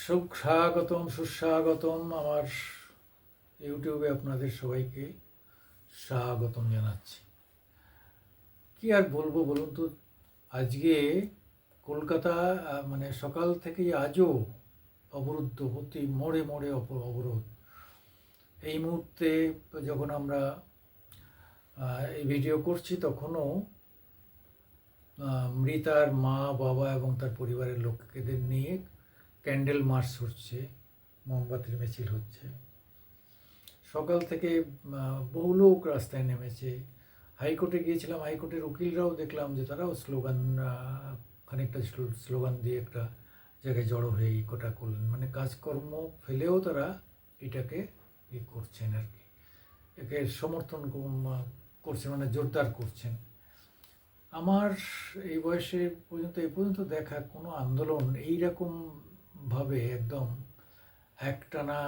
সুস্বাগতম সুস্বাগতম আমার ইউটিউবে আপনাদের সবাইকে স্বাগতম জানাচ্ছি। কি আর বলবো বলুন তো, আজকে কলকাতা মানে সকাল থেকেই আজও অবরুদ্ধ, প্রতি মোড়ে মোড়ে অবরোধ। এই মুহূর্তে যখন আমরা এই ভিডিও করছি তখনও মৃতার মা বাবা এবং তার পরিবারের লোকেদের নিয়ে ক্যান্ডেল মার্চ হচ্ছে, মোমবাতির মিছিল হচ্ছে। সকাল থেকে বহু লোক রাস্তায় নেমেছে। হাইকোর্টে গিয়েছিলাম, হাইকোর্টের উকিলরাও দেখলাম যে তারাও স্লোগান, খানিকটা স্লোগান দিয়ে একটা জায়গায় জড়ো হয়ে কোটা করলেন, মানে কাজকর্ম ফেলেও তারা এটাকে করছেন আর কি, একে সমর্থন করছেন, মানে জোরদার করছেন। আমার এই বয়সে এই পর্যন্ত দেখা কোনো আন্দোলন এইরকমভাবে একদম একটানা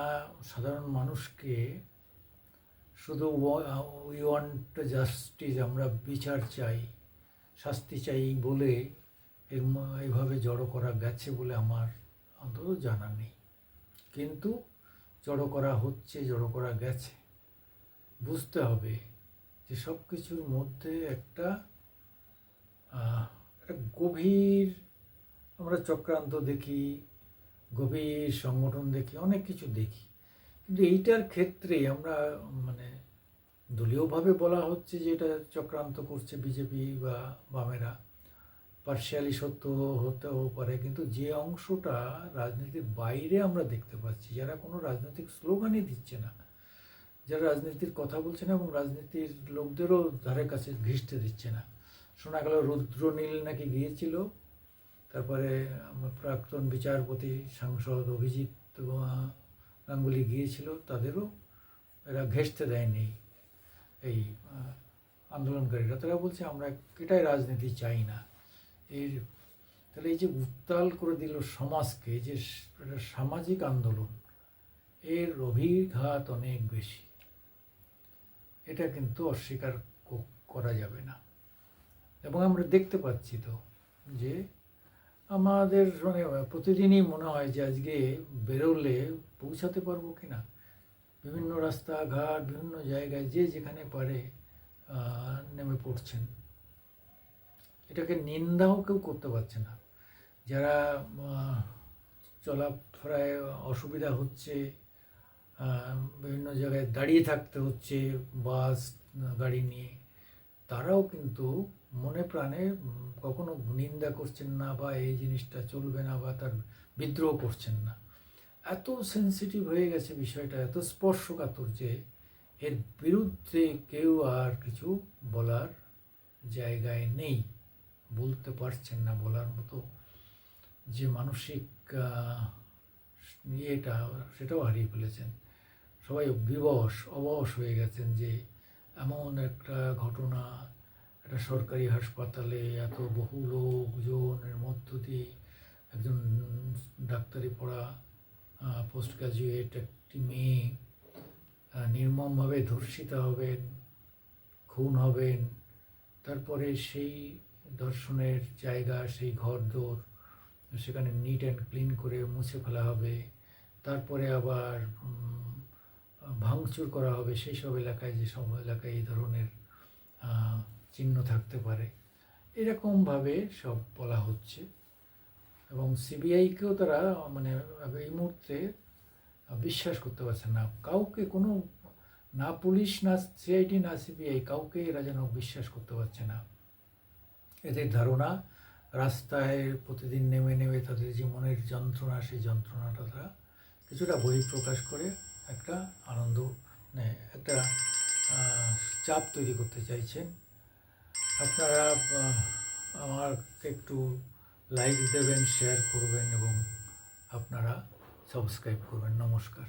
সাধারণ মানুষকে শুধু উই ওয়ান্ট জাস্টিস, আমরা বিচার চাই, শাস্তি চাই বলে এইভাবে জড়ো করা গেছে বলে আমার অন্তত জানা নেই। কিন্তু জড়ো করা হচ্ছে, জড়ো করা গেছে। বুঝতে হবে যে সব কিছুর মধ্যে একটা গভীর আমরা চক্রান্ত দেখি, গভীর সংগঠন দেখি, অনেক কিছু দেখি। কিন্তু এইটার ক্ষেত্রে আমরা মানে দলীয়ভাবে বলা হচ্ছে যে এটা চক্রান্ত করছে বিজেপি বা বামেরা, পার্শিয়ালি সত্য হতেও পারে, কিন্তু যে অংশটা রাজনীতির বাইরে আমরা দেখতে পাচ্ছি, যারা কোনো রাজনৈতিক স্লোগানই দিচ্ছে না, যারা রাজনীতির কথা বলছে না এবং রাজনীতির লোকদেরও ধারে কাছে ঘিসতে দিচ্ছে না। শোনা গেল রুদ্রনীল নাকি গিয়েছিল, তারপরে প্রাক্তন বিচারপতি সাংসদ অভিজিৎ গাঙ্গুলি গিয়েছিল, তাদেরও এরা ঘেঁষতে দেয়নি। এই আন্দোলনকারীরা তারা বলছে আমরা এটাই রাজনীতি চাই না। এর তাহলে এই যে উত্তাল করে দিল সমাজকে, যে এটা সামাজিক আন্দোলন, এর অভিঘাত অনেক বেশি। এটা কিন্তু অস্বীকার করা যাবে না। এবং আমরা দেখতে পাচ্ছি তো যে আমাদের মানে প্রতিদিনই মনে হয় যে আজকে বেরোলে পৌঁছাতে পারবো কি না। বিভিন্ন রাস্তাঘাট, বিভিন্ন জায়গায় যে যেখানে পারে নেমে পড়ছেন। এটাকে নিন্দাও কেউ করতে পারছে না। যারা চলাফেরায় অসুবিধা হচ্ছে, বিভিন্ন জায়গায় দাঁড়িয়ে থাকতে হচ্ছে বাস গাড়ি নিয়ে, তারাও কিন্তু মনে প্রাণে কখনো নিন্দা করছেন না বা এই জিনিসটা চলবে না বা তার বিদ্রোহ করছেন না। এত সেন্সিটিভ হয়ে গেছে বিষয়টা, এত স্পর্শকাতর যে এর বিরুদ্ধে কেউ আর কিছু বলার জায়গায় নেই, বলতে পারছেন না। বলার মতো যে মানসিক ইয়েটা, সেটাও হারিয়ে ফেলেছেন। সবাই অবশ হয়ে গেছেন যে এমন একটা ঘটনা, একটা সরকারি হাসপাতালে এত বহু লোকজনের মধ্য দিয়ে একজন ডাক্তারি পড়া পোস্ট গ্রাজুয়েট একটি মেয়ে নির্মমভাবে ধর্ষিতা হবেন, খুন হবেন, তারপরে সেই দর্শনের জায়গা, সেই ঘরদোর সেখানে নিট অ্যান্ড ক্লিন করে মুছে ফেলা হবে, তারপরে আবার ভাঙচুর করা হবে সেই সব এলাকায়, যে সব এলাকায় এই ধরনের চিহ্ন থাকতে পারে, এরকমভাবে সব বলা হচ্ছে। এবং সিবিআইকেও তারা মানে এই মুহূর্তে বিশ্বাস করতে পারছে না কাউকে, কোনো না পুলিশ, না সিআইডি, না সিবিআই, কাউকে এরা যেন বিশ্বাস করতে পারছে না। এদের ধারণা রাস্তায় প্রতিদিন নেমে নেমে তাদের যে মনের যন্ত্রণা, সেই যন্ত্রণাটা তারা কিছুটা বহিঃপ্রকাশ করে একটা আনন্দ, মানে একটা চাপ তৈরি করতে চাইছেন। আপনারা আমাকে একটু লাইক দেবেন, শেয়ার করবেন এবং আপনারা সাবস্ক্রাইব করবেন। নমস্কার।